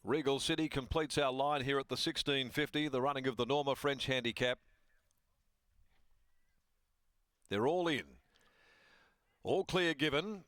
Regal City completes our line here at the 1650, the running of the Norma French Handicap. They're all in. All clear given.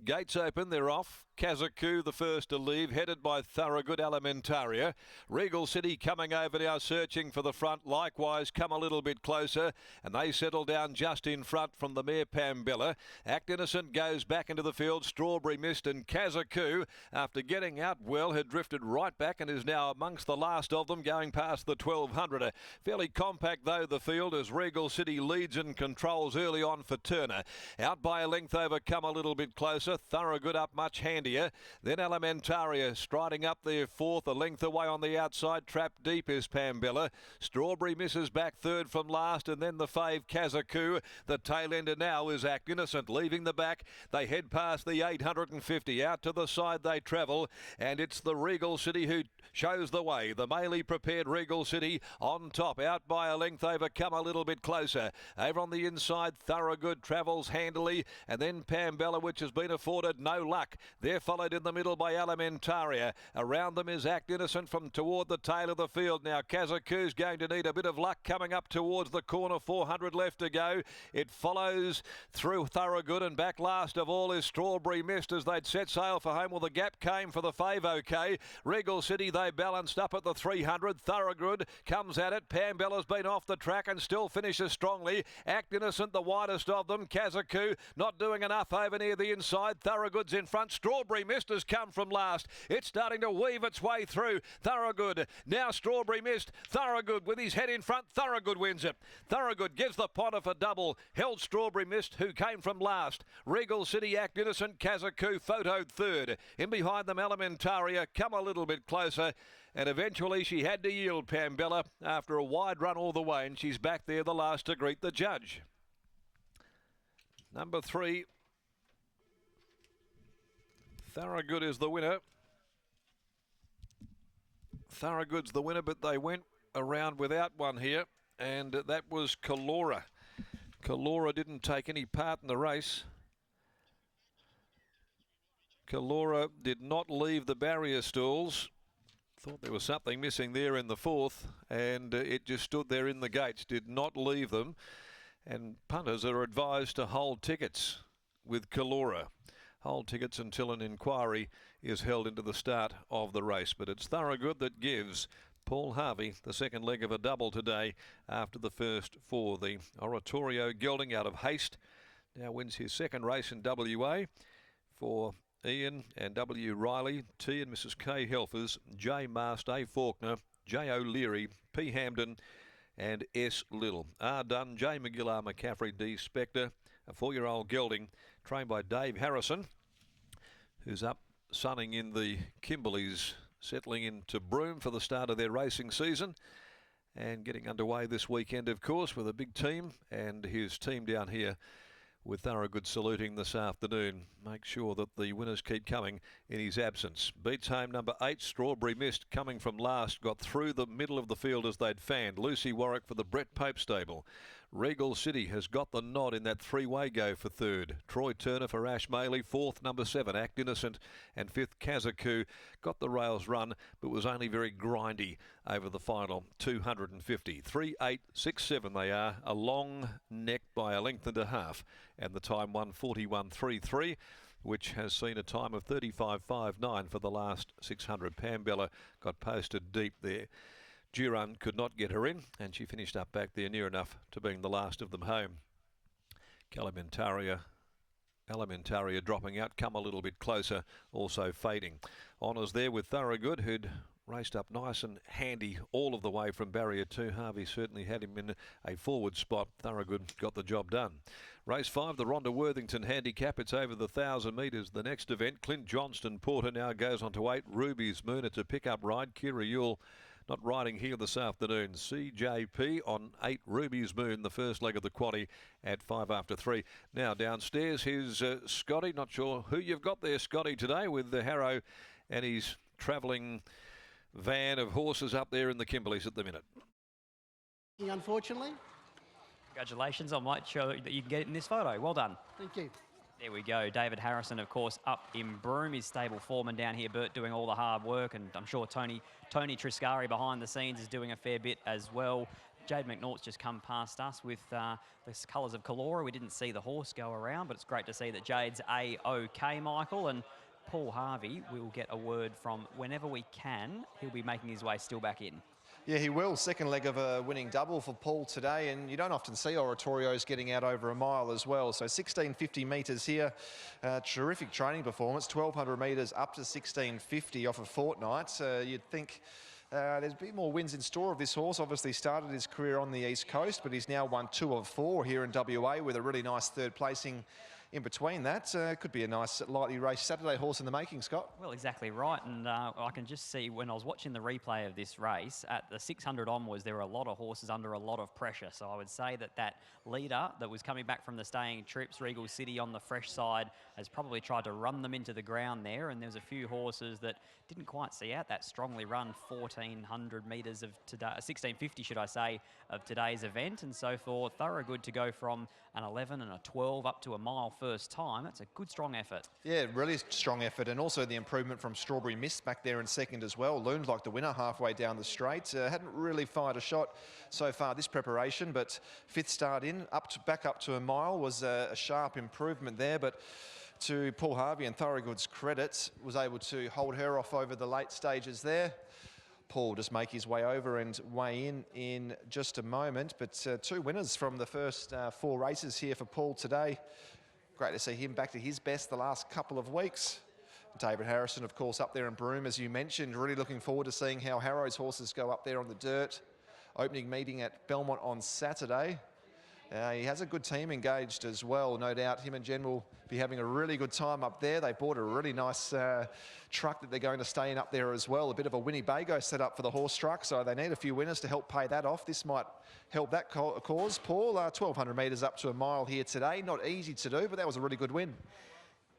Gates open, they're off. Kazaku, the first to leave, headed by Thorogood Alimentaria. Regal City coming over now, searching for the front. Likewise, come a little bit closer, and they settle down just in front from the mare Pambella. Act Innocent goes back into the field. Strawberry Mist and Kazaku, after getting out well, had drifted right back and is now amongst the last of them, going past the 1200. Fairly compact, though, the field, as Regal City leads and controls early on for Turner. Out by a length over, come a little bit closer. Thorogood up much handier. Then Alimentaria striding up there fourth, a length away on the outside. Trapped deep is Pambella. Strawberry misses back third from last, and then the fave Kazaku. The tail ender now is Act Innocent, leaving the back. They head past the 850. Out to the side they travel, and it's the Regal City who shows the way. The Maley prepared Regal City on top, out by a length over, come a little bit closer. Over on the inside, Thorogood travels handily, and then Pambella, which has been afforded no luck. They're followed in the middle by Alimentaria. Around them is Act Innocent from toward the tail of the field. Now Kazaku's going to need a bit of luck coming up towards the corner. 400 left to go. It follows through Thorogood, and back last of all is Strawberry Mist as they'd set sail for home. Well, the gap came for the fave OK. Regal City, they balanced up at the 300. Thorogood comes at it. Pambella's been off the track and still finishes strongly. Act Innocent, the widest of them. Kazaku not doing enough over near the inside. Thorogood's in front. Strawberry Mist has come from last. It's starting to weave its way through. Thorogood. Now Strawberry Mist. Thorogood with his head in front. Thorogood wins it. Thorogood gives the Potter for double. Held Strawberry Mist, who came from last. Regal City, Act Innocent, Kazaku photoed third. In behind them, Alimentaria come a little bit closer, and eventually she had to yield, Pambella, after a wide run all the way, and she's back there the last to greet the judge. Number 3. Thorogood is the winner. Thorogood's the winner, but they went around without one here, and that was Kalora. Kalora didn't take any part in the race. Kalora did not leave the barrier stalls. Thought there was something missing there in the fourth, and it just stood there in the gates, did not leave them. And punters are advised to hold tickets with Kalora. Hold tickets until an inquiry is held into the start of the race. But it's Thorogood that gives Paul Harvey the second leg of a double today after the first four. The Oratorio gelding out of Haste now wins his second race in WA for Ian and W. Riley, T and Mrs. K. Helfers, J. Mast, A. Faulkner, J. O'Leary, P. Hamden and S. Little. R. Dunn, J. McGill, R. McCaffrey, D. Spectre, a 4-year-old gelding trained by Dave Harrison, who's up sunning in the Kimberleys, settling into Broome for the start of their racing season and getting underway this weekend, of course, with a big team, and his team down here with Thorogood saluting this afternoon. Make sure that the winners keep coming in his absence. Beats home number 8, Strawberry Mist, coming from last, got through the middle of the field as they'd fanned. Lucy Warwick for the Brett Pope stable. Regal City has got the nod in that three-way go for third. Troy Turner for Ash Maley. Fourth, number 7, Act Innocent. And fifth, Kazaku. Got the rails run, but was only very grindy over the final 250. 3, 8, 6, 7 they are. A long neck by a length and a half. And the time 1:41.33, which has seen a time of 35.59 for the last 600. Pambella got posted deep there. Duran could not get her in, and she finished up back there near enough to being the last of them home. Alimentaria dropping out, come a little bit closer, also fading. Honours there with Thorogood, who'd raced up nice and handy all of the way from barrier 2. Harvey certainly had him in a forward spot. Thorogood got the job done. Race 5, the Rhonda Worthington Handicap. It's over the 1,000 metres. The next event, Clint Johnston Porter now goes on to 8. Ruby's Moon. It's a pickup ride. Kira Yule not riding here this afternoon. CJP on 8, Ruby's Moon, the first leg of the quaddie at 3:05. Now downstairs, here's Scotty. Not sure who you've got there, Scotty, today with the Harrow and his travelling van of horses up there in the Kimberleys at the minute. Unfortunately. Congratulations. I might show that you can get it in this photo. Well done. Thank you. There we go. David Harrison, of course, up in Broome, his stable foreman down here, Bert, doing all the hard work, and I'm sure Tony Triscari behind the scenes is doing a fair bit as well. Jade McNaught's just come past us with the colours of Calora. We didn't see the horse go around, but it's great to see that Jade's A-OK, Michael, and Paul Harvey will get a word from whenever we can. He'll be making his way still back in. Yeah, he will. Second leg of a winning double for Paul today, and you don't often see Oratorios getting out over a mile as well. So 1650 metres here, terrific training performance, 1200 metres up to 1650 off a fortnight. You'd think there's a bit more wins in store of this horse. Obviously started his career on the East Coast, but he's now won 2 of 4 here in WA with a really nice third placing in between that. Could be a nice lightly raced Saturday horse in the making, Scott. Well, exactly right. And I can just see when I was watching the replay of this race, at the 600 onwards, there were a lot of horses under a lot of pressure. So I would say that that leader that was coming back from the staying trips, Regal City on the fresh side, has probably tried to run them into the ground there. And there's a few horses that didn't quite see out that strongly run 1400 metres of today, 1650, should I say, of today's event. And so for Thoroughgood to go from an 11 and a 12 up to a mile first time, that's a good strong effort. Yeah, really strong effort, and also the improvement from Strawberry Mist back there in second as well. Loomed like the winner halfway down the straight. Hadn't really fired a shot so far this preparation, but fifth start in, back up to a mile was a sharp improvement there, but to Paul Harvey and Thoroughgood's credit, was able to hold her off over the late stages there. Paul just make his way over and weigh in just a moment, but 2 winners from the first 4 races here for Paul today. Great to see him back to his best the last couple of weeks. David Harrison, of course, up there in Broome, as you mentioned. Really looking forward to seeing how Harrow's horses go up there on the dirt. Opening meeting at Belmont on Saturday. He has a good team engaged as well, no doubt. Him and Jen will be having a really good time up there. They bought a really nice truck that they're going to stay in up there as well. A bit of a Winnebago set up for the horse truck, so they need a few winners to help pay that off. This might help that cause. Paul, 1200 metres up to a mile here today. Not easy to do, but that was a really good win.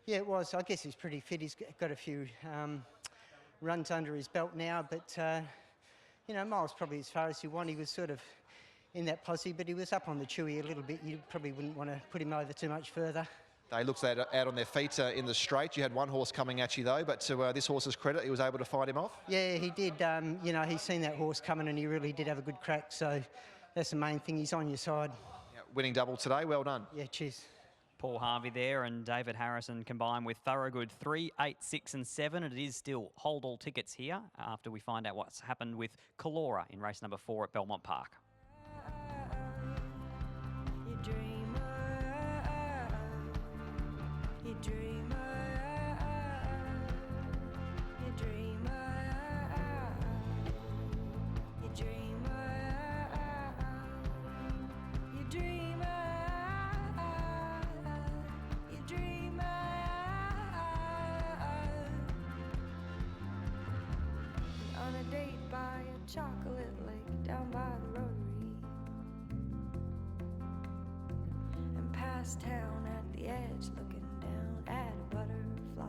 Yeah, it was. I guess he's pretty fit. He's got a few runs under his belt now, but, you know, mile's probably as far as you want. He was sort of in that posse, but he was up on the chewy a little bit. You probably wouldn't want to put him over too much further. They looked out on their feet in the straight. You had one horse coming at you though, but to this horse's credit, he was able to fight him off. Yeah, he did. You know, he's seen that horse coming and he really did have a good crack. So that's the main thing. He's on your side. Yeah, winning double today. Well done. Yeah, cheers. Paul Harvey there and David Harrison combined with Thoroughgood 3, 8, 6 and 7. It is still hold all tickets here after we find out what's happened with Calora in race number 4 at Belmont Park. On a date by a chocolate lake down by the Rotary, and past town at the edge looking down at a butterfly.